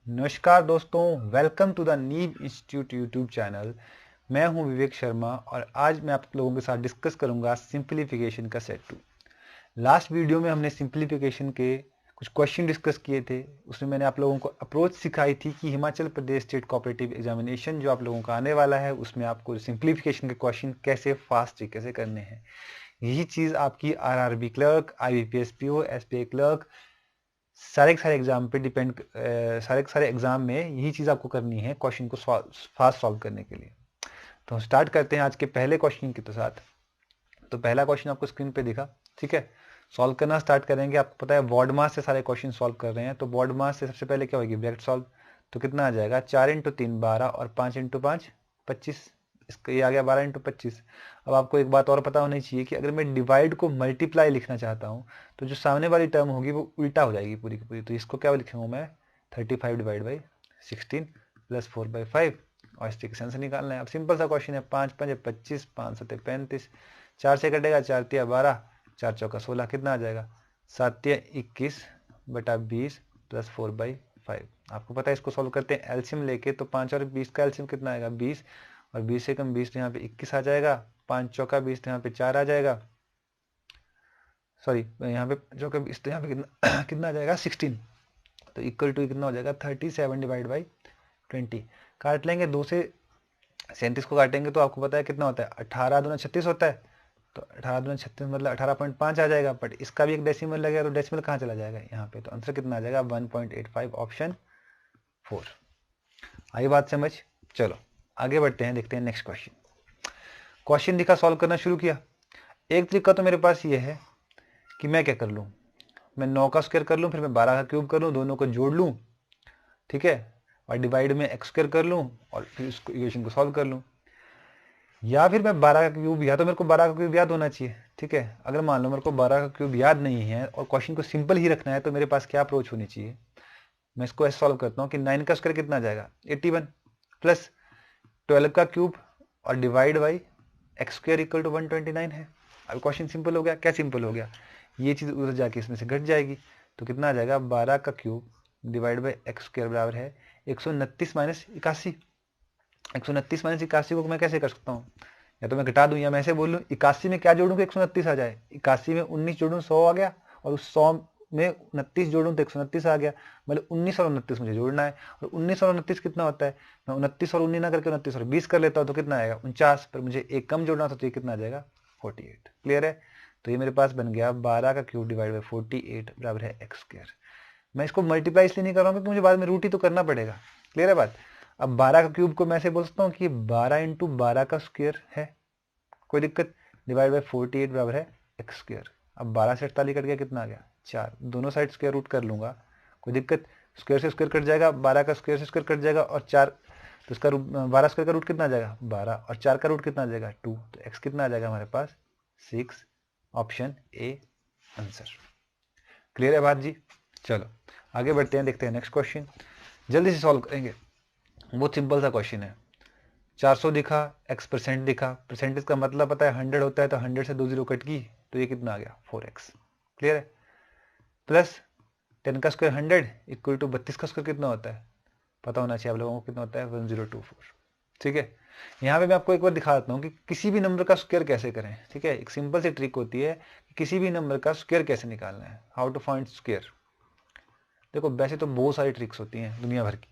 नमस्कार दोस्तों, welcome to the नीव इंस्टीट्यूट यूट्यूब चैनल। मैं हूं विवेक शर्मा और आज मैं आप लोगों के साथ डिस्कस करूंगा सिंप्लीफिकेशन का सेट 2। लास्ट वीडियो में हमने सिंप्लीफिकेशन के कुछ क्वेश्चन डिस्कस किए थे। उसमें मैंने आप लोगों को अप्रोच सिखाई थी कि Himachal Pradesh state cooperative examination जो आप लोगों का आने वाला है उसमें आपको सिंप्लीफिकेशन के क्वेश्चन कैसे फास्ट तरीके से करने हैं। यही चीज़ आपकी RRB clerk, IBPS PO, SBI clerk, सारे के सारे एग्जाम पे डिपेंड, सारे के सारे एग्जाम में यही चीज़ आपको करनी है क्वेश्चन को फास्ट सॉल्व करने के लिए। तो हम स्टार्ट करते हैं आज के पहले क्वेश्चन के साथ। तो पहला क्वेश्चन आपको स्क्रीन पे दिखा, ठीक है। सॉल्व करना स्टार्ट करेंगे। आपको पता है बॉर्ड मास से सारे क्वेश्चन सॉल्व कर रहे हैं, तो बॉर्ड मास से सबसे पहले क्या होगी, ब्रैकेट सॉल्व। तो कितना आ जाएगा, 4 × 3 12 और 5 × 5 25। इसका ये आ गया 12 × 25। अब आपको एक बात और पता होनी चाहिए कि अगर मैं डिवाइड को मल्टीप्लाई लिखना चाहता हूँ तो जो सामने वाली टर्म होगी वो उल्टा हो जाएगी पूरी की पूरी। तो इसको क्या लिखूंगा मैं, 35/16 प्लस 4/5 और इसके आंसर निकालना है। अब सिंपल सा क्वेश्चन है, 5×5 = 25, 5×7 = 35, 4 से कटेगा, 4×3 = 12, 4×4 = 16, कितना आ जाएगा, 7×3 = 21/20 प्लस 4/5। आपको पता है इसको सॉल्व करते हैं एलसीएम लेके, तो 5 और 20 का एलसीएम कितना आएगा, 20, और 20 से कम 20 तो यहाँ पे 21 आ जाएगा, 5×4 = 20 तो यहाँ पे 4 आ जाएगा, सॉरी यहाँ पे चौका 20 तो यहाँ पे कितना कितना आ जाएगा, 16। तो इक्वल टू कितना हो जाएगा, 37/20। काट लेंगे, 2 से 37 को काटेंगे तो आपको पता है कितना होता है, 18×2 = 36 होता है। तो 18×2 = 36 मतलब 18.5 आ जाएगा। बट इसका भी एक डेसिमल लगेगा, तो डेसिमल कहाँ चला जाएगा, यहाँ पे। तो आंसर कितना आ जाएगा, 1.85, ऑप्शन 4। आई बात समझ। चलो आगे बढ़ते हैं, देखते हैं नेक्स्ट क्वेश्चन। क्वेश्चन दिखा, सॉल्व करना शुरू किया। एक तरीका तो मेरे पास ये है कि मैं क्या कर लूँ, मैं 9 का स्क्वायर कर लूँ, फिर मैं 12 का क्यूब कर लूँ, दोनों को जोड़ लूँ, ठीक है, और डिवाइड में एक्स स्क्वायर कर लूँ और फिर इसको इक्वेशन को सॉल्व कर लूँ। या फिर मैं 12 का क्यूब, या तो मेरे को 12 का क्यूब याद होना चाहिए, ठीक है। अगर मान लो मेरे को 12 का क्यूब याद नहीं है और क्वेश्चन को सिंपल ही रखना है, तो मेरे पास क्या अप्रोच होनी चाहिए, मैं इसको ऐसे सॉल्व करता हूँ कि 9 का स्क्वायर कितना आ जाएगा, 81 प्लस 12 का क्यूब और divide by x square equal to 129 है। अब क्वेश्चन सिंपल हो गया। क्या सिंपल हो गया, ये चीज़ उधर जाके इसमें से घट जाएगी। तो कितना आ जाएगा, 12 का cube divide by x square बराबर है 129 माइनस 81। 129 माइनस 81 को मैं कैसे कर सकता हूँ, या तो मैं घटा दूं या मैं ऐसे बोल लूँ, 81 में क्या जोड़ूं कि 129 आ जाए, 81 में 19 जोड़ूं 100 आ गया, और उस 100 में 29 जोड़ूं तो 129 आ गया। मतलब 19 और 29 मुझे जोड़ना है, और 19 और 29 कितना होता है, मैं 29 और 19 ना करके 29 और 20 कर लेता हूँ, तो कितना आएगा 49। पर मुझे एक कम जोड़ना था, तो ये कितना आ जाएगा 48। क्लियर है। तो ये मेरे पास बन गया 12 का क्यूब डिवाइड बाई 48 बराबर है एक्स स्क्वायर। मैं इसको मल्टीप्लाई इसलिए नहीं कर रहा हूँ क्योंकि मुझे बाद में रूट ही तो करना पड़ेगा। क्लियर है बात। अब 12 का क्यूब को मैं ऐसे बोल सकता हूँ कि 12 × 12 का स्क्वायर है, कोई दिक्कत, डिवाइड बाई 48 बराबर है एक्स स्क्वायर। अब 12 से 48 कट गया, कितना आ गया 4, दोनों साइड स्क्वायर रूट कर लूंगा, कोई दिक्कत, स्क्वायर से स्क्वायर कट जाएगा, 12 का स्क्वायर से स्क्वायर कट जाएगा, और 4, तो इसका 12 स्क्वायर का रूट कितना आ जाएगा 12, और 4 का रूट कितना आ जाएगा 2। तो एक्स कितना आ जाएगा हमारे पास 6, ऑप्शन ए आंसर। क्लियर है बात जी। चलो आगे बढ़ते हैं, देखते हैं नेक्स्ट क्वेश्चन, जल्दी से सॉल्व करेंगे। बहुत सिंपल सा क्वेश्चन है। 400 दिखा, एक्स परसेंट दिखा, परसेंटेज का मतलब पता है 100 होता है, तो 100 से 2 0 कट की, तो ये कितना आ गया 4x। क्लियर है। प्लस 10 का स्क्वायर 100 इक्वल टू 32 का स्क्वायर कितना होता है, पता होना चाहिए आप लोगों को, कितना होता है 1024। ठीक है। यहाँ पे मैं आपको एक बार दिखा देता हूँ कि किसी भी नंबर का स्क्वायर कैसे करें। ठीक है, एक सिंपल सी ट्रिक होती है कि किसी भी नंबर का स्क्वायर कैसे निकालना है, हाउ टू फाइंड स्क्वायर। देखो वैसे तो बहुत सारी ट्रिक्स होती हैं दुनिया भर की,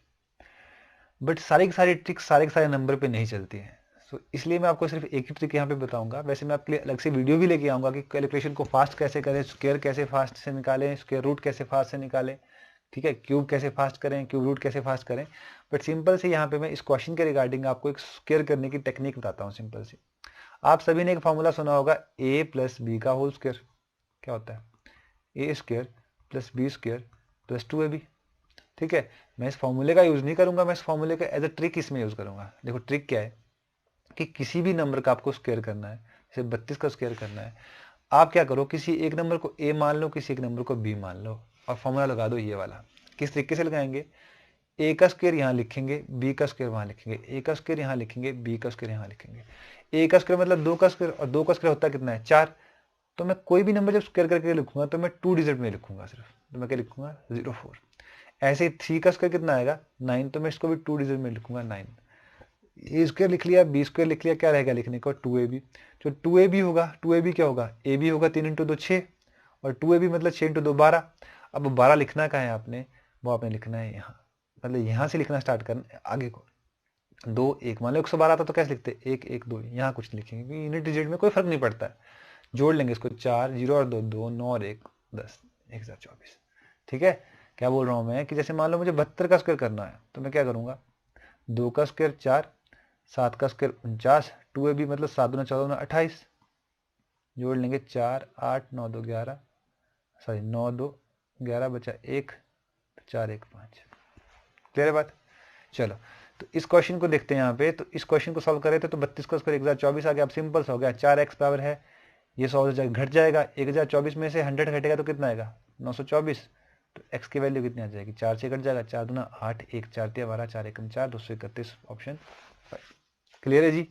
बट सारी की सारी ट्रिक्स सारे के सारे नंबर पे नहीं चलती हैं। सो इसलिए मैं आपको सिर्फ एक ही ट्रिक यहाँ पे बताऊंगा। वैसे मैं आपके लिए अलग से वीडियो भी लेके आऊँगा कि कैलकुलेशन को फास्ट कैसे करें, स्क्वायर कैसे फास्ट से निकालें, स्क्वायर रूट कैसे फास्ट से निकालें, ठीक है, क्यूब कैसे फास्ट करें, क्यूब रूट कैसे फास्ट करें। बट सिंपल से यहाँ पे मैं इस क्वेश्चन के रिगार्डिंग आपको एक स्क्वायर करने की टेक्निक बताता हूँ सिंपल सी। आप सभी ने एक फॉर्मूला सुना होगा, ए प्लस बी का होल स्क्वायर। क्या होता है, A square plus B square plus 2ab। ठीक है, मैं इस फॉर्मूले का यूज नहीं करूंगा, मैं इस फॉर्मूले का एज अ ट्रिक इसमें यूज करूंगा। देखो ट्रिक क्या है कि किसी भी नंबर का आपको स्क्वायर करना है, जैसे 32 का स्क्वायर करना है, आप क्या करो, किसी एक नंबर को ए मान लो, किसी एक नंबर को बी मान लो, और फॉर्मूला लगा दो ये वाला। किस तरीके से लगाएंगे, ए का स्क्वायर यहाँ लिखेंगे, बी का स्क्वायर वहाँ लिखेंगे, ए का स्क्वायर यहाँ लिखेंगे, बी का स्क्वायर यहाँ लिखेंगे। ए का स्क्वायर मतलब 2 का स्क्वायर, और 2 का स्क्वायर होता है कितना है 4। तो मैं कोई भी नंबर जब स्क्वायर करके लिखूंगा तो मैं 2 डिजिट में लिखूंगा सिर्फ, तो मैं क्या लिखूंगा 04। ऐसे ही 3 का स्क्वायर कितना आएगा 9, तो मैं इसको भी 2 डिजिट में लिखूंगा 9। ए स्क्वायर लिख लिया, बी स्क्वायर लिख लिया, क्या रहेगा लिखने को 2ab। जो 2ab होगा, 2ab क्या होगा, ए बी होगा 3 × 2 6, और 2ab मतलब 6 × 2 12। अब 12 लिखना कहाँ है आपने, वो आपने लिखना है यहाँ, मतलब यहाँ से लिखना स्टार्ट करना आगे को। 2 1 मान लो 112 था तो कैसे लिखते 1 1 2, यहाँ कुछ लिखेंगे क्योंकि यूनिट डिजिट में कोई फर्क नहीं पड़ता है। जोड़ लेंगे इसको, 4 0 और 2 2 9 और 1 10 1024। ठीक है, क्या बोल रहा हूँ मैं कि जैसे मान लो मुझे 72 का स्क्वायर करना है तो मैं क्या करूँगा, 2 का स्क्वायर 4, 7 का स्क्वायर 49, 2ab मतलब 7 दूना 14 28, जोड़ लेंगे 4 8 9 2 11, सॉरी 9 2 11 बचा 1, 4 1 5। क्लियर है बात। चलो तो इस क्वेश्चन को देखते हैं यहाँ पे, तो इस क्वेश्चन को सॉल्व करे थे तो 32 का स्क्वायर 1024 आ गया। अब सिंपल सा हो गया, 4x पावर है, ये 100 हो जाएगा, घट जाएगा, 1024 में से 100 घटेगा तो कितना आएगा 924, तो x की वैल्यू कितनी आ जाएगी, 4 से कट जाएगा, 4 दूना 8, 1 4 3 12, 4 1 4, 231, ऑप्शन 5। क्लियर है जी।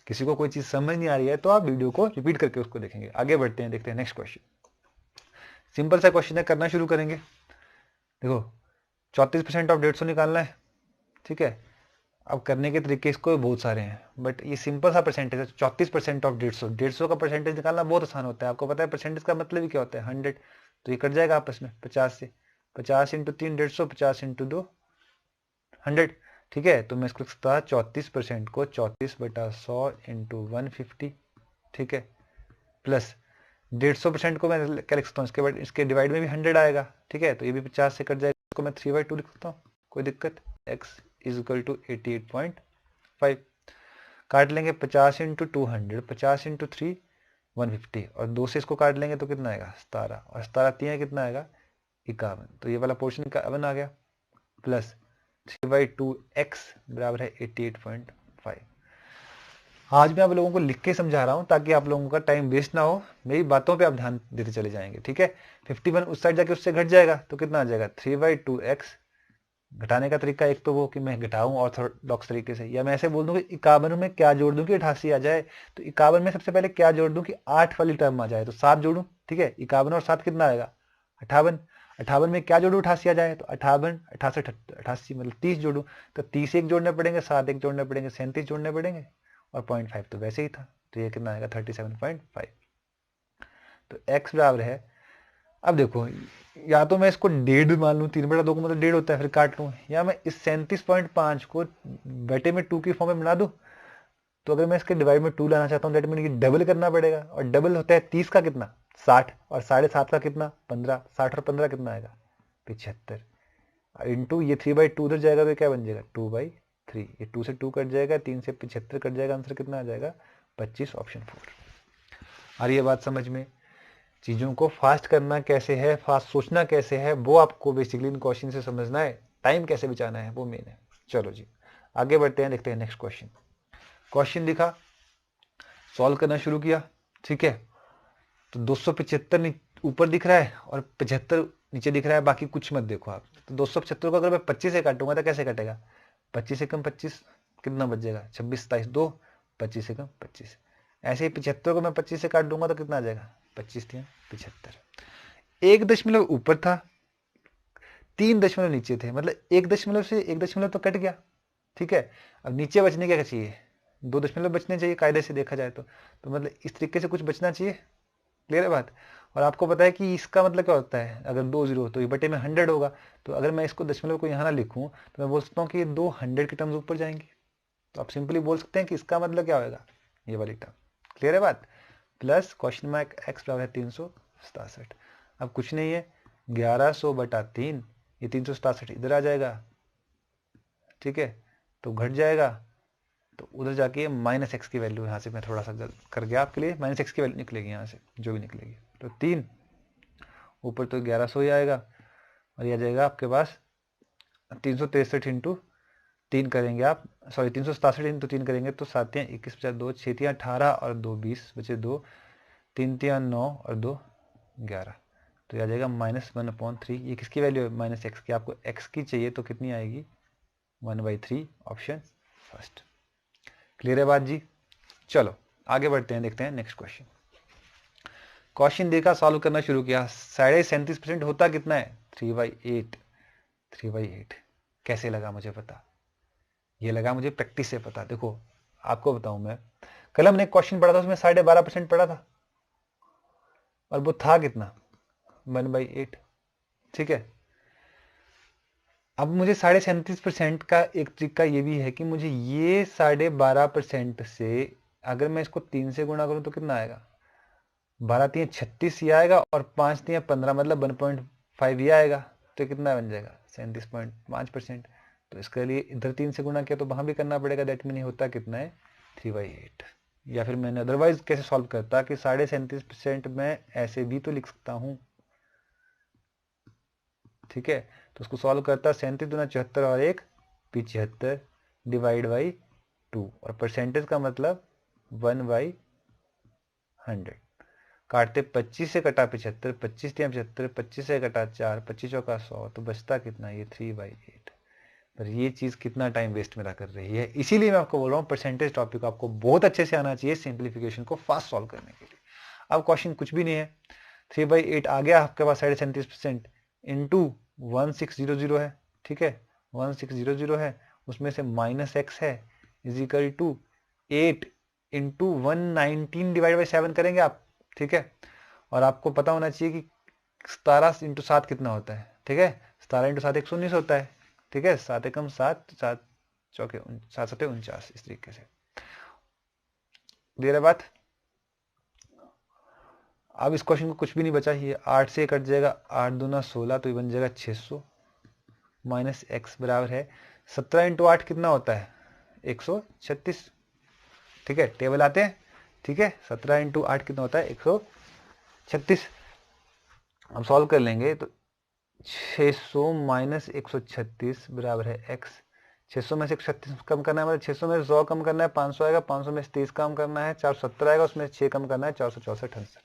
किसी को कोई चीज समझ नहीं आ रही है तो आप वीडियो को रिपीट करके उसको देखेंगे। आगे बढ़ते हैं, देखते हैं नेक्स्ट क्वेश्चन। सिंपल सा क्वेश्चन है, करना शुरू करेंगे। देखो 34% ऑफ 150 निकालना है, ठीक है। अब करने के तरीके इसको बहुत सारे हैं, बट ये सिंपल सा परसेंटेज है। 34% ऑफ 150, 150 का परसेंटेज निकालना बहुत आसान होता है। आपको पता है परसेंटेज का मतलब ही क्या होता है 100, तो ये कट जाएगा आपस में 50 से, 50 × 3 150, 50 × 2 100। ठीक है, तो मैं इसको लिख सकता 34% को 34/100 × 150, ठीक है, प्लस 150% को मैं क्या लिख सकता हूँ, इसके बाद इसके डिवाइड में भी 100 आएगा, ठीक है, तो ये भी 50 से कट जाएगा, इसको मैं 3/2 लिख सकता हूँ, कोई दिक्कत। x = 88.5, काट लेंगे 50 × 200, 50 × 3 150, और 2 से इसको काट लेंगे तो कितना आएगा 17, और 17 3 कितना आएगा 51, तो ये वाला पोर्शन 51 आ गया, प्लस 3/2x बराबर है 88.5। आज मैं आप लोगों को लिख के समझा रहा हूं ताकि आप लोगों का टाइम वेस्ट ना हो, मेरी बातों पे आप ध्यान देते चले जाएंगे, ठीक है। 51 उस साइड जाके उससे घट जाएगा तो कितना आ जाएगा 3/2x। घटाने का तरीका एक तो वो कि मैं घटाऊं ऑर्थोडॉक्स तरीके से, या मैं ऐसे बोल दूं कि 51 में क्या जोड़ दूं कि 88 आ जाए, तो 51 में सबसे पहले क्या जोड़ दूं कि 8 वाली टर्म आ जाए, तो 7 जोड़ूं, ठीक है। 51 और 7 कितना आएगा 58, 58 में क्या जोड़ू 88 आ जाए, तो 58 88 88 मतलब 30 जोड़ू, तो 30 एक जोड़ने पड़ेंगे, 7 एक जोड़ने पड़ेंगे, 37 जोड़ने पड़ेंगे, और 0.5 तो वैसे ही था, तो ये कितना आएगा 37.5। तो x बराबर है, अब देखो या तो मैं इसको 1.5 मान लूँ, 3/2 को मतलब 1.5 होता है, फिर काट लूँ, या मैं इस 37.5 को बटे में 2 की फॉर्म में बना दूँ। तो अगर मैं इसके डिवाइड में 2 लाना चाहता हूँ, दैट मीन डबल करना पड़ेगा, और डबल होता है 30 का कितना 60, और 7.5 का कितना 15, 60 और 15 कितना आएगा 75, इंटू ये 3/2 उधर जाएगा तो क्या बन जाएगा 2/3, ये 2 से 2 कट जाएगा, 3 से 75 कट जाएगा, आंसर कितना आ जाएगा 25, ऑप्शन 4। आ रही है बात समझ में। चीज़ों को फास्ट करना कैसे है, फास्ट सोचना कैसे है, वो आपको बेसिकली इन क्वेश्चन से समझना है, टाइम कैसे बचाना है वो मेन है। चलो जी आगे बढ़ते हैं, देखते हैं नेक्स्ट क्वेश्चन। क्वेश्चन दिखा, सॉल्व करना शुरू किया, ठीक है। तो 275 ऊपर दिख रहा है और 75 नीचे दिख रहा है, बाकी कुछ मत देखो आप। तो 275 को अगर मैं 25 से काटूंगा तो कैसे कटेगा, 25 से कम 25 कितना बच जाएगा 26 27 2, 25 से कम 25। ऐसे ही 75 को मैं 25 से काट दूंगा तो कितना आ जाएगा 25 3 75। 1 दशमलव ऊपर था, 3 दशमलव नीचे थे, मतलब 1 दशमलव से 1 दशमलव तो कट गया, ठीक है। अब नीचे बचने क्या चाहिए 2 दशमलव बचने चाहिए कायदे से देखा जाए तो मतलब इस तरीके से कुछ बचना चाहिए। क्लियर है बात। और आपको पता है कि इसका मतलब क्या होता है, अगर 2 0 तो ये बटे में 100 होगा, तो अगर मैं इसको दशमलव को यहाँ ना लिखूं तो मैं बोल सकता हूँ कि ये 2 100 की टर्म्स ऊपर जाएंगी, तो आप सिंपली बोल सकते हैं कि इसका मतलब क्या होगा ये वाली टर्म। क्लियर है बात। प्लस क्वेश्चन मार्क x बराबर है 367। अब कुछ नहीं है 1100/3, ये 367 इधर आ जाएगा, ठीक है, तो घट जाएगा, तो उधर जाके -x की वैल्यू यहाँ से मैं थोड़ा सा कर गया आपके लिए, -x की वैल्यू निकलेगी यहाँ से जो भी निकलेगी, तो 3 ऊपर तो 1100 ही आएगा, और यह आ जाएगा आपके पास 363 इंटू 3 करेंगे आप, सॉरी 367 इंटू 3 करेंगे तो 7 या 21 बचा 2, 6 या 18 और 2 20 बचे 2, 3 या 9 और 2 11, तो यह आ जाएगा -1/3। ये किसकी वैल्यू है -x की, आपको x की चाहिए तो कितनी आएगी 1/3, ऑप्शन फर्स्ट। क्लियर है बात जी। चलो आगे बढ़ते हैं, देखते हैं नेक्स्ट क्वेश्चन। क्वेश्चन देखा, सॉल्व करना शुरू किया, 37.5% होता कितना है 3/8, 3/8 कैसे लगा मुझे पता, ये लगा मुझे प्रैक्टिस से पता। देखो आपको बताऊं मैं, कल हमने एक क्वेश्चन पढ़ा था उसमें 12.5% पढ़ा था और वो था कितना 1/8। ठीक है, अब मुझे 37.5% का एक तरीका ये भी है कि मुझे ये 12.5% से अगर मैं इसको 3 से गुणा करूं तो कितना आएगा, 12×3 36 ये आएगा और 5×3 15 मतलब 1.5 ये आएगा। तो कितना बन जाएगा 37.5%। तो इसके लिए इधर 3 से गुणा किया तो वहां भी करना पड़ेगा, दैट मीन होता कितना है 3/8। या फिर मैंने अदरवाइज कैसे सॉल्व करता कि 37.5% में ऐसे भी तो लिख सकता हूं। ठीक है, तो उसको सॉल्व करता 37×74 और 1 75 डिवाइड बाई 2 और परसेंटेज का मतलब 1/100। काटते 25 से कटा 75, 25×3 75, 25 से कटा 4, 25 चौका 100, तो बचता कितना ये 3/8। पर ये चीज कितना टाइम वेस्ट मेरा कर रही है, इसीलिए मैं आपको बोल रहा हूँ परसेंटेज टॉपिक आपको बहुत अच्छे से आना चाहिए सिंप्लीफिकेशन को फास्ट सॉल्व करने के लिए। अब क्वेश्चन कुछ भी नहीं है, 3/8 आ गया आपके पास 37% इंटू 1600 है। ठीक है, 1600 है, उसमें से -x है is equal to 8 into 119 divide by 7 करेंगे आप। ठीक है, और आपको पता होना चाहिए कि 17 × 7 कितना होता है। ठीक है, 17 × 7 119 होता है। ठीक है, 7 एकम 7, 7 चौके 7 7 49, इस तरीके से। क्लियर है बात। अब इस क्वेश्चन को कुछ भी नहीं बचा, ये 8 से कट जाएगा, 8 दूना 16 तो ये बन जाएगा 600 माइनस एक्स बराबर है 17 × 8 कितना होता है 136। ठीक है, टेबल आते हैं। ठीक है, 17 × 8 कितना होता है 136। हम सॉल्व कर लेंगे तो 600 माइनस 136 बराबर है एक्स। 600 में से 136 कम करना है, मतलब 600 में से 100 कम करना है 500 आएगा, 500 में से 30 कम करना है 470 आएगा, उसमें से 6 कम करना है 464 आंसर।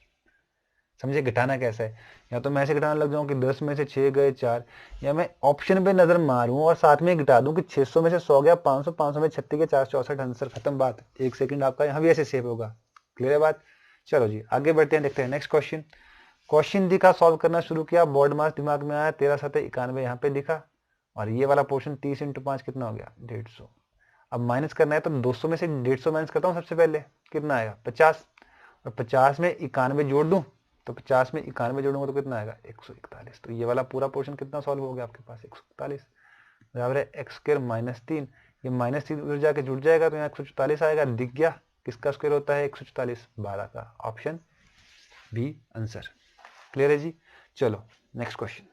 समझे घटाना कैसा है, या तो मैं ऐसे घटाने लग जाऊं कि 10 में से 6 गए 4, या मैं ऑप्शन पे नजर मारूं और साथ में घटा दूं कि 600 में से 100 गया 500, 500 में 36 के 464 आंसर, खत्म बात। 1 सेकंड आपका यहाँ भी ऐसे सेव होगा। क्लियर है बात। चलो जी आगे बढ़ते हैं, देखते हैं नेक्स्ट क्वेश्चन। क्वेश्चन दिखा, सॉल्व करना शुरू किया, बोर्ड मास दिमाग में आया, 13 7 91 यहाँ पे दिखा, और ये वाला पोर्शन 30 × 5 कितना हो गया 150। अब माइनस करना है तो 200 में से 150 माइनस करता हूँ सबसे पहले, कितना आएगा 50, और 50 में 91 जोड़ दूं तो 50 में 91 जोड़ूंगा तो कितना आएगा 141। तो ये वाला पूरा पोर्शन कितना सॉल्व हो गया आपके पास 141 बराबर है x² -3। ये -3 उधर जाके जुड़ जाएगा तो यहाँ 144 आएगा, दिख गया किसका स्क्वायर होता है 144, 12 का, ऑप्शन बी आंसर। क्लियर है जी। चलो नेक्स्ट क्वेश्चन।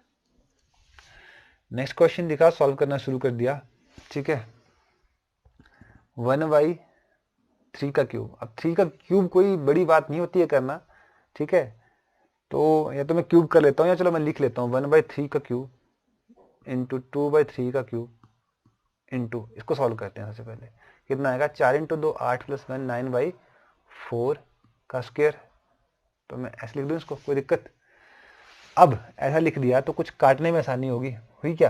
नेक्स्ट क्वेश्चन दिखा, सॉल्व करना शुरू कर दिया। ठीक है, 1/3 का क्यूब। अब 3 का क्यूब कोई बड़ी बात नहीं होती है करना। ठीक है, तो या तो मैं क्यूब कर लेता हूँ, या चलो मैं लिख लेता हूँ 1/3 का क्यूब इंटू 2/3 का क्यूब इंटू, इसको सॉल्व करते हैं सबसे पहले, कितना आएगा 4 × 2 8 + 1 9/4 का स्क्वायर। तो मैं ऐसे लिख दूँ इसको, कोई दिक्कत। अब ऐसा लिख दिया तो कुछ काटने में आसानी होगी, हुई क्या,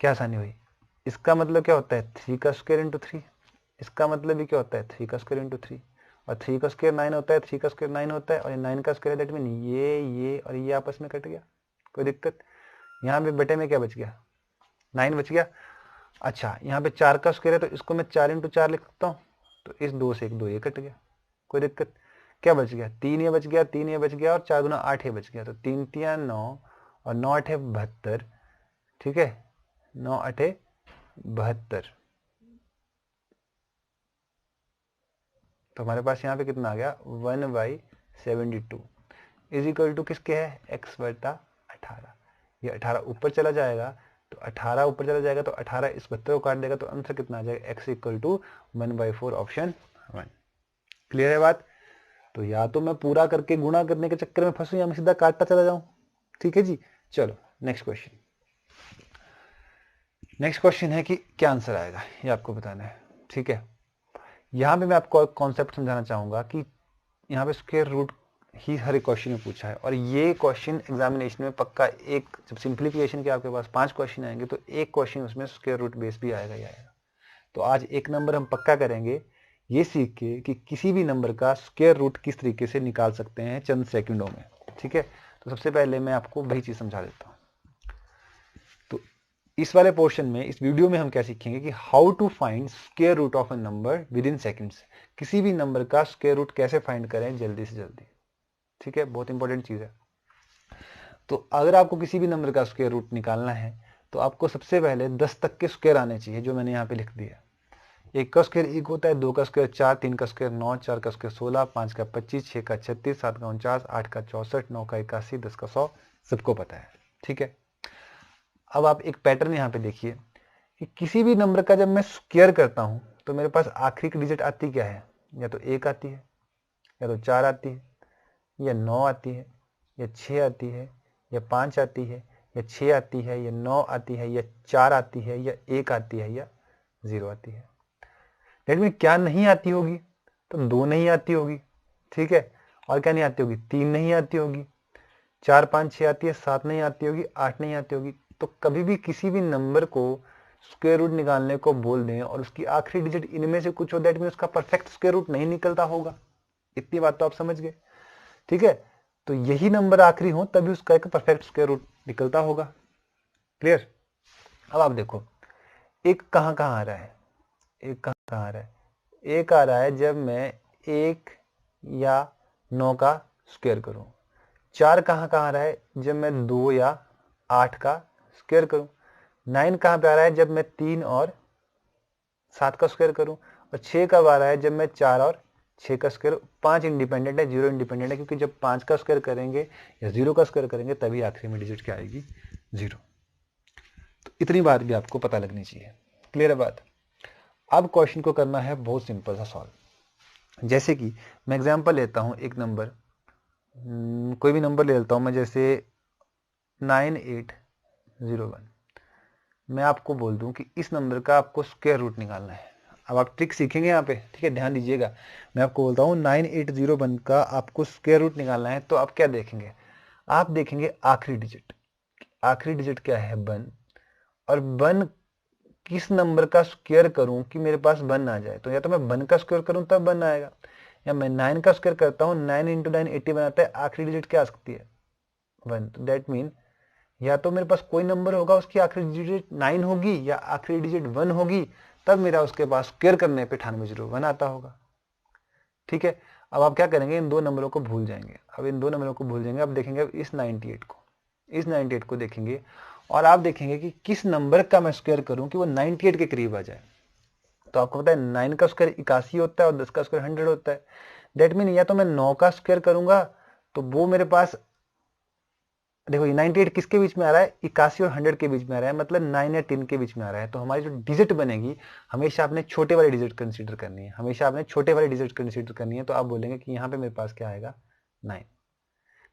क्या आसानी हुई। इसका मतलब क्या होता है 3 का स्क्वायर इंटू 3, इसका मतलब भी क्या होता है 3 का स्क्वायर इंटू 3, और 3 का स्क्वायर 9 होता है, 3 का स्क्वायर 9 होता है, और ये 9 का स्क्वायर दैट मीन ये और ये आपस में कट गया, कोई दिक्कत। यहाँ पे बटे में क्या बच गया 9 बच गया। अच्छा, यहाँ पे 4 का स्क्वायर है तो इसको मैं 4 × 4 लिख सकता हूँ, तो इस 2 से 1 2 ये कट गया, कोई दिक्कत। क्या बच गया 3 ये बच गया, 3 ये बच गया, और 4 × 8 ये बच गया, तो 3 × 3 = 9 और 9 × 8 = 72। ठीक है, 9 × 8 = 72। तो हमारे पास यहाँ पे कितना आ गया 1/72 इज इक्वल टू किसके है x/18। ये 18 ऊपर चला जाएगा, तो 18 ऊपर चला जाएगा तो 18 इस 72 को काट देगा, तो आंसर कितना आ जाएगा x = 1/4, ऑप्शन 1। क्लियर है बात। तो या तो मैं पूरा करके गुणा करने के चक्कर में फंसू, या मैं सीधा काटता चला जाऊं। ठीक है जी, चलो नेक्स्ट क्वेश्चन। नेक्स्ट क्वेश्चन है कि क्या आंसर आएगा ये आपको बताना है। ठीक है, यहाँ पे मैं आपको कॉन्सेप्ट समझाना चाहूंगा कि यहाँ पे स्क्वायर रूट ही हर एक क्वेश्चन में पूछा है, और ये क्वेश्चन एग्जामिनेशन में पक्का, एक जब सिंप्लीफिकेशन के आपके पास 5 क्वेश्चन आएंगे तो एक क्वेश्चन उसमें स्क्वायर रूट बेस भी आएगा ही आएगा। तो आज एक नंबर हम पक्का करेंगे ये सीख के कि किसी भी नंबर का स्क्वायर रूट किस तरीके से निकाल सकते हैं चंद सेकंडों में। ठीक है, तो सबसे पहले मैं आपको वही चीज समझा देता हूँ। तो इस वाले पोर्शन में, इस वीडियो में हम क्या सीखेंगे कि how to find square root of a number within seconds. किसी भी नंबर का स्क्वायर रूट कैसे फाइंड करें जल्दी से जल्दी। ठीक है, बहुत इंपॉर्टेंट चीज है। तो अगर आपको किसी भी नंबर का स्क्वायर रूट निकालना है तो आपको सबसे पहले 10 तक के स्क्वायर आने चाहिए, जो मैंने यहाँ पे लिख दिया। 1 का स्क्वायर 1 होता है, 2 का स्क्वायर 4, 3 का स्क्वायर 9, 4 का स्क्वायर 16, 5 का 25, 6 का 36, 7 का 49, 8 का 64, 9 का 81, 10 का 100, सबको पता है। ठीक है, अब आप एक पैटर्न यहाँ पे देखिए कि किसी भी नंबर का जब मैं स्क्वायर करता हूँ तो मेरे पास आखिरी की डिजिट आती क्या है, या तो 1 आती है, या तो 4 आती है, या 9 आती है, या 6 आती है, या 5 आती है, या 6 आती है, या 9 आती है, या 4 आती है, या 1 आती है, या 0 आती है। डेट मीन क्या नहीं आती होगी, तो 2 नहीं आती होगी। ठीक है, और क्या नहीं आती होगी, 3 नहीं आती होगी, 4, 5, 6 आती है, 7 नहीं आती होगी, 8 नहीं आती होगी। तो कभी भी किसी भी नंबर को स्क्वायर रूट निकालने को बोल दें और उसकी आखिरी डिजिट इनमें से कुछ हो, दैट मीन उसका परफेक्ट स्क्वायर रूट नहीं निकलता होगा। इतनी बात तो आप समझ गए। ठीक है, तो यही नंबर आखिरी हो तभी उसका एक परफेक्ट स्क्वायर रूट निकलता होगा। क्लियर। अब आप देखो एक कहां कहां आ रहा है, एक कहां कहां आ रहा है, एक आ रहा है जब मैं 1 या 9 का स्क्वायर करूं। 4 कहां कहां आ रहा है, जब मैं 2 या 8 का स्क्वायर करूं। 9 कहां पे आ रहा है, जब मैं 3 और 7 का स्क्वायर करूं। और 6 कब आ रहा है, जब मैं 4 और 6 का स्क्वायर। 5 इंडिपेंडेंट है, 0 इंडिपेंडेंट है, क्योंकि जब 5 का स्क्वायर करेंगे या 0 का स्क्वायर करेंगे तभी आखिरी में डिजिट क्या आएगी, 0। तो इतनी बात भी आपको पता लगनी चाहिए। क्लियर है बात। अब क्वेश्चन को करना है बहुत सिंपल सा सॉल्व। जैसे कि मैं एग्जांपल लेता हूं, एक नंबर, कोई भी नंबर ले लेता हूं मैं, जैसे 9801। मैं आपको बोल दूं कि इस नंबर का आपको स्क्वायर रूट निकालना है। अब आप ट्रिक सीखेंगे यहाँ पे। ठीक है, ध्यान दीजिएगा। मैं आपको बोलता हूँ 9801 का आपको स्क्वायर रूट निकालना है, तो आप क्या देखेंगे, आप देखेंगे आखिरी डिजिट। आखिरी डिजिट क्या है, 1। और 1 किस नंबर का स्क्वायर करूं कि मेरे पास 1 आ जाए, तो या तो मैं 1 का स्क्वायर करूं तब 1 आएगा, या मैं 9 का स्क्वायर करता हूं, 9 इंटू 9 80 बनाता है, आखिरी डिजिट क्या आ सकती है, 1। तो दैट मीन या तो मेरे पास कोई नंबर होगा उसकी आखिरी डिजिट 9 होगी या आखिरी डिजिट 1 होगी, तब मेरा उसके पास स्क्वायर करने पे 9801 आता होगा। ठीक है, अब आप क्या करेंगे, इन दो नंबरों को भूल जाएंगे। अब इन दो नंबरों को भूल जाएंगे, अब देखेंगे इस 98 को देखेंगे और आप देखेंगे कि किस नंबर का मैं स्क्वायर करूं कि वो 98 के करीब आ जाए। तो आपको पता है 9 का स्क्वायर 81 होता है और 10 का स्क्वायर 100 होता है। दैट मीन या तो मैं 9 का स्क्वायर करूंगा तो वो मेरे पास, देखो ये 98 किसके बीच में आ रहा है, 81 और 100 के बीच में आ रहा है, मतलब 9 या 10 के बीच में आ रहा है। तो हमारी जो डिजिट बनेगी, हमेशा आपने छोटे वाले डिजिट कंसीडर करनी है, हमेशा आपने छोटे वाले डिजिट कंसीडर करनी है। तो आप बोलेंगे कि यहाँ पे मेरे पास क्या आएगा, 9।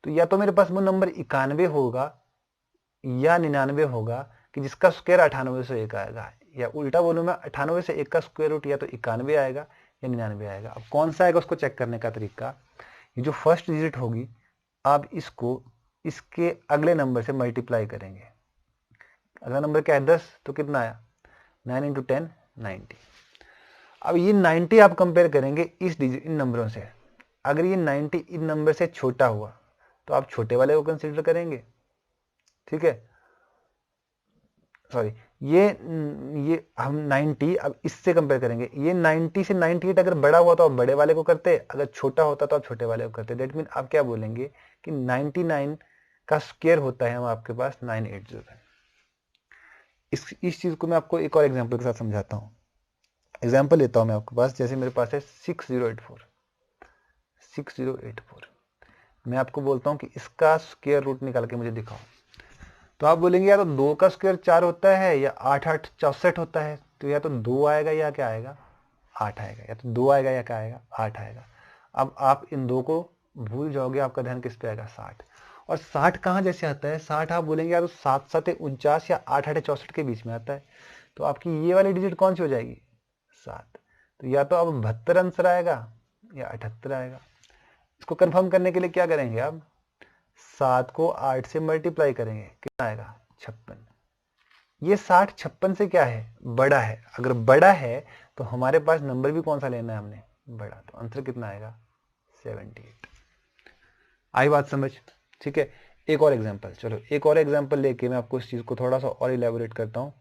तो या तो मेरे पास वो नंबर 91 होगा या 99 होगा कि जिसका स्क्वायर 98 से 1 आएगा, या उल्टा बोलूं मैं, 98 से 1 का स्क्वायर रूट या तो 91 आएगा या 99 आएगा। अब कौन सा आएगा उसको चेक करने का तरीका, ये जो फर्स्ट डिजिट होगी आप इसको इसके अगले नंबर से मल्टीप्लाई करेंगे। अगला नंबर क्या है, 10, तो कितना आया, 9 इंटू 10 90। अब ये 90 आप कंपेयर करेंगे इन नंबरों से। अगर ये 90 इन नंबर से छोटा हुआ तो आप छोटे वाले को कंसीडर करेंगे। ठीक है, सॉरी, ये हम 90 अब इससे कंपेयर करेंगे। ये 90 से 98 अगर बड़ा हुआ तो आप बड़े वाले को करते, अगर छोटा होता तो आप छोटे वाले को करते। दैट मीन आप क्या बोलेंगे कि 99 का स्क्वायर होता है हम आपके पास 980 है। इस चीज को मैं आपको एक और एग्जांपल के साथ समझाता हूँ। एग्जांपल लेता हूँ मैं आपके पास, जैसे मेरे पास है 6084। मैं आपको बोलता हूँ कि इसका स्क्वायर रूट निकाल के मुझे दिखाओ। तो आप बोलेंगे या तो 2 का स्क्वायर 4 होता है या 8 8 64 होता है। तो या तो 2 आएगा या क्या आएगा, 8 आएगा, या तो 2 आएगा या क्या आएगा, 8 आएगा। अब आप इन दो को भूल जाओगे, आपका ध्यान किस पे आएगा, 60। और 60 कहाँ जैसे आता है, 60 आप बोलेंगे या तो 7 7 49 या 8 8 64 के बीच में आता है। तो आपकी ये वाली डिजिट कौन सी हो जाएगी, 7। तो या तो अब 72 आंसर आएगा या 78 आएगा। इसको कंफर्म करने के लिए क्या करेंगे, आप 7 को 8 से मल्टीप्लाई करेंगे, कितना आएगा, 56। ये 60 56 से क्या है, बड़ा है। अगर बड़ा है तो हमारे पास नंबर भी कौन सा लेना है हमने, बड़ा। तो आंसर कितना आएगा, 78। आई बात समझ। ठीक है, एक और एग्जांपल, चलो एक और एग्जांपल लेके मैं आपको इस चीज को थोड़ा सा और इलेबोरेट करता हूँ।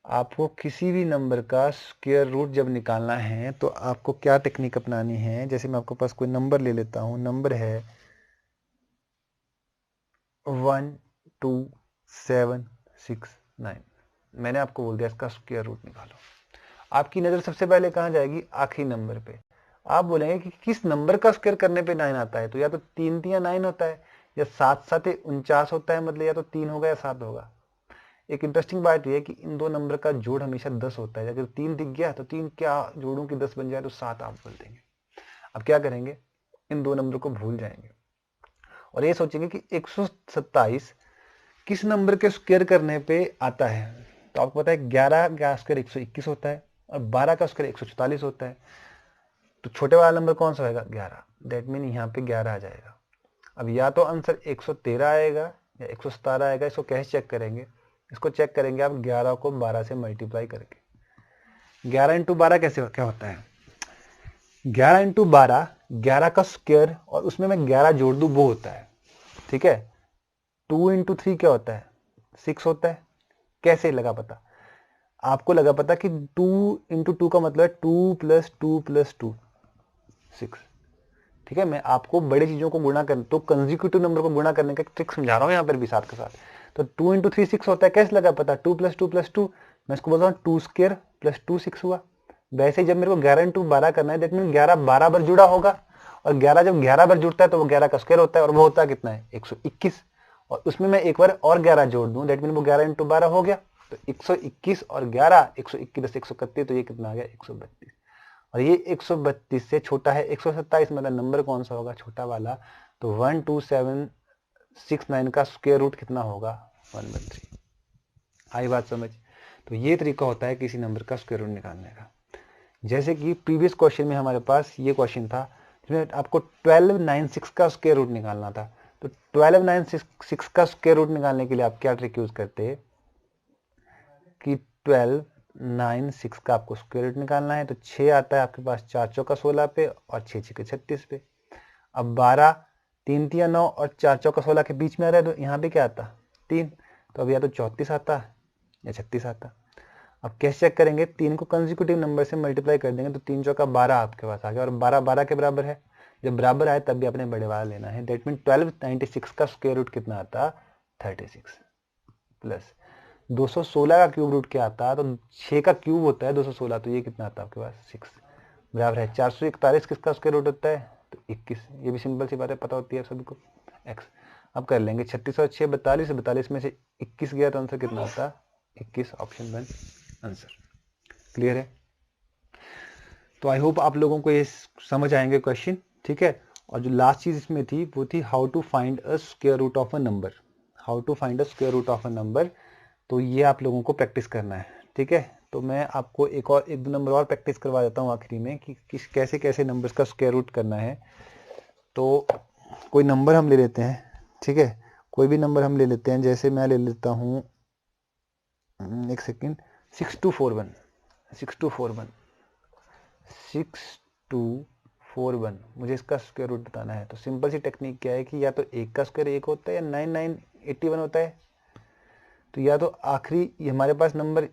आपको किसी भी नंबर का स्क्वायर रूट जब निकालना है तो आपको क्या टेक्निक अपनानी है। जैसे मैं आपके पास कोई नंबर ले लेता हूँ, नंबर है 1 2 7 6 9। मैंने आपको बोल दिया इसका स्क्वायर रूट निकालो। आपकी नजर सबसे पहले कहाँ जाएगी, आखिरी नंबर पे। आप बोलेंगे कि किस नंबर का स्क्वायर करने पे 9 आता है, तो या तो 3 3 9 होता है, या 7 7 49 होता है, मतलब या तो 3 होगा या 7 होगा। एक इंटरेस्टिंग बात यह है कि इन दो नंबर का जोड़ हमेशा 10 होता है। अगर 3 दिख गया तो 3 क्या जोड़ूं कि 10 बन जाए, तो 7 आप बोल देंगे। अब क्या करेंगे, इन दो नंबर को भूल जाएंगे और ये सोचेंगे कि 127 किस नंबर के स्क्वायर करने पे आता है। तो आपको पता है 11 का स्क्वायर 121 होता है और 12 का स्क्वायर 144 होता है। तो छोटे वाला नंबर कौन सा होगा, 11। दैट मीन यहाँ पे 11 आ जाएगा। अब या तो आंसर 113 आएगा या 117 आएगा। इसको कैसे चेक करेंगे, इसको चेक करेंगे आप 11 को 12 से मल्टीप्लाई करके। 11 इंटू 12 कैसे क्या होता है, 11 इंटू 12 11 का स्क्वायर और उसमें मैं 11 जोड़ दूं वो होता है, ठीक है। 2 इंटू 3 क्या होता है, 6 होता है। कैसे लगा पता, आपको लगा पता कि 2 इंटू 2 का मतलब है 2 प्लस 2 प्लस 2 6, ठीक है। मैं आपको बड़ी चीजों को गुणा कर तो कंसेक्यूटिव नंबर को गुणा करने का ट्रिक समझा रहा हूं यहाँ पर भी साथ के साथ। तो 2 इंटू 3 6 होता है, कैसे लगा पता, 2 प्लस 2 प्लस 2, मैं इसको बोलता हूँ 2 स्क्वायर प्लस 2 6 हुआ। वैसे जब मेरे को 11 इंटू 12 करना है, देखिए 11 12 बार जुड़ा होगा और 11 जब 11 बार जुड़ता है तो वो 11 का स्क्वायर होता है और वो होता है कितना है, 121। और उसमें मैं एक बार और 11 जोड़ दूं, दैट मीन वो 11 इंटू 12 हो गया। तो 121 और 11 121 131, तो ये कितना आ गया 132। और ये 132 से छोटा है 127, मतलब नंबर कौन सा होगा, छोटा वाला। तो 12769 का स्क्वायर रूट कितना होगा, 113। आई बात समझ। तो ये तरीका होता है किसी नंबर का स्क्वायर रूट निकालने का। जैसे कि प्रीवियस क्वेश्चन में हमारे पास ये क्वेश्चन था जिसमें आपको 1296 का स्क्वायर रूट निकालना था। तो 1296 का स्क्वायर रूट निकालने के लिए आप क्या ट्रिक यूज करते हैं कि 1296 का आपको स्क्वायर रूट निकालना है। तो 6 आता है आपके पास 4 चौका 16 पे और 6 6 36 पे। अब 12 3 3 9 और 4 चौका 16 के बीच में आ रहा है, तो यहाँ पे क्या आता 3। तो अब या तो 34 आता या 36 आता। अब कैसे चेक करेंगे, 3 को कंसेक्यूटिव नंबर से मल्टीप्लाई कर देंगे तो 3 चौका 12 आपके पास आ गया और 12 12 के बराबर है। जब बराबर आए तब भी आपने बड़े वाला लेना है। दैट मीन 1296 का स्क्वायर रूट कितना आता, 36 प्लस 216 का क्यूब रूट क्या आता है, तो 6 का क्यूब होता है 216, तो ये कितना आता है आपके पास 6 बराबर है 441 किसका स्क्वायर रूट होता है, तो 21। ये भी सिंपल सी बात है, पता होती है सभी को, x। अब कर लेंगे 36 और 6 42, 42 में से 21 गया तो आंसर कितना आता, 21। Option 1 answer. क्लियर है। तो आई होप आप लोगों को ये समझ आएंगे क्वेश्चन, ठीक है। और जो लास्ट चीज इसमें थी वो थी how to find a square root of a number, how to find a square root of a number. तो ये आप लोगों को प्रैक्टिस करना है, ठीक है। तो मैं आपको एक दो नंबर और प्रैक्टिस करवा देता हूँ आखिरी में कि किस कैसे कैसे नंबर्स का स्क्वायर रूट करना है। तो कोई नंबर हम ले लेते हैं, ठीक है, कोई भी नंबर हम ले लेते हैं। जैसे मैं ले लेता हूँ, एक सेकेंड, 6241 6241 6241, मुझे इसका स्क्वायर रूट बताना है। तो सिंपल सी टेक्निक क्या है कि या तो एक का स्क्वायर एक होता है या 9981 होता है। तो या तो आखिरी हमारे पास नंबर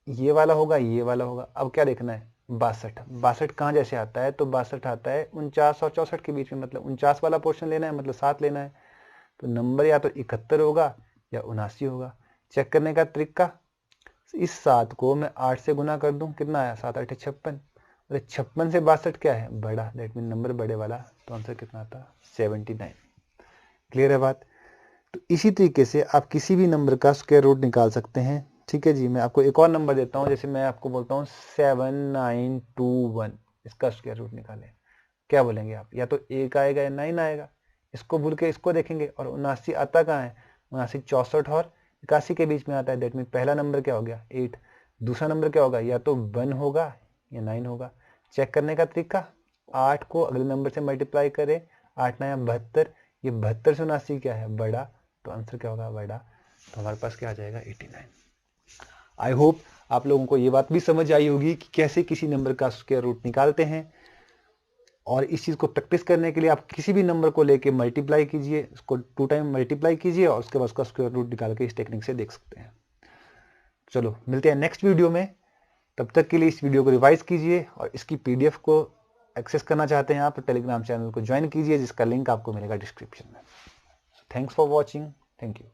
ये वाला होगा, ये वाला होगा। अब क्या देखना है, 62 62 कहाँ जैसे आता है, तो 62 आता है 49 और 64 के बीच में, मतलब 49 वाला पोर्शन लेना है, मतलब 7 लेना है। तो नंबर या तो 71 होगा या 79 होगा। चेक करने का तरीका, इस 7 को मैं 8 से गुना कर दूं, कितना आया 7 8 56। अरे 56 से 62 क्या है, बड़ा, दैट मीन नंबर बड़े वाला। तो आंसर कितना आता, 79। क्लियर है बात। तो इसी तरीके से आप किसी भी नंबर का स्क्वायर रूट निकाल सकते हैं, ठीक है जी। मैं आपको एक और नंबर देता हूं, जैसे मैं आपको बोलता हूं 7921, इसका स्क्वायर रूट निकालें। क्या बोलेंगे आप, या तो 1 आएगा या 9 आएगा। इसको भूल के इसको देखेंगे। और 79 आता कहाँ है, 79 64 और 81 के बीच में आता है। दैट मीन पहला नंबर क्या हो गया, 8। दूसरा नंबर क्या होगा, या तो 1 होगा या 9 होगा। चेक करने का तरीका, 8 को अगले नंबर से मल्टीप्लाई करें, 8 9 72, ये 72 से 79 क्या है, बड़ा। तो आंसर क्या होगा, बड़ा। तो हमारे पास क्या आ जाएगा, 89। आई होप आप लोगों को ये बात भी समझ आई होगी कि कैसे किसी नंबर का स्क्वायर रूट निकालते हैं। और इस चीज़ को प्रैक्टिस करने के लिए आप किसी भी नंबर को लेके मल्टीप्लाई कीजिए, उसको 2 टाइम मल्टीप्लाई कीजिए और उसके बाद उसका स्क्वायर रूट निकाल के इस टेक्निक से देख सकते हैं। चलो मिलते हैं नेक्स्ट वीडियो में, तब तक के लिए इस वीडियो को रिवाइज कीजिए और इसकी पीडीएफ को एक्सेस करना चाहते हैं आप तो टेलीग्राम चैनल को ज्वाइन कीजिए, जिसका लिंक आपको मिलेगा डिस्क्रिप्शन में। Thanks for watching, thank you.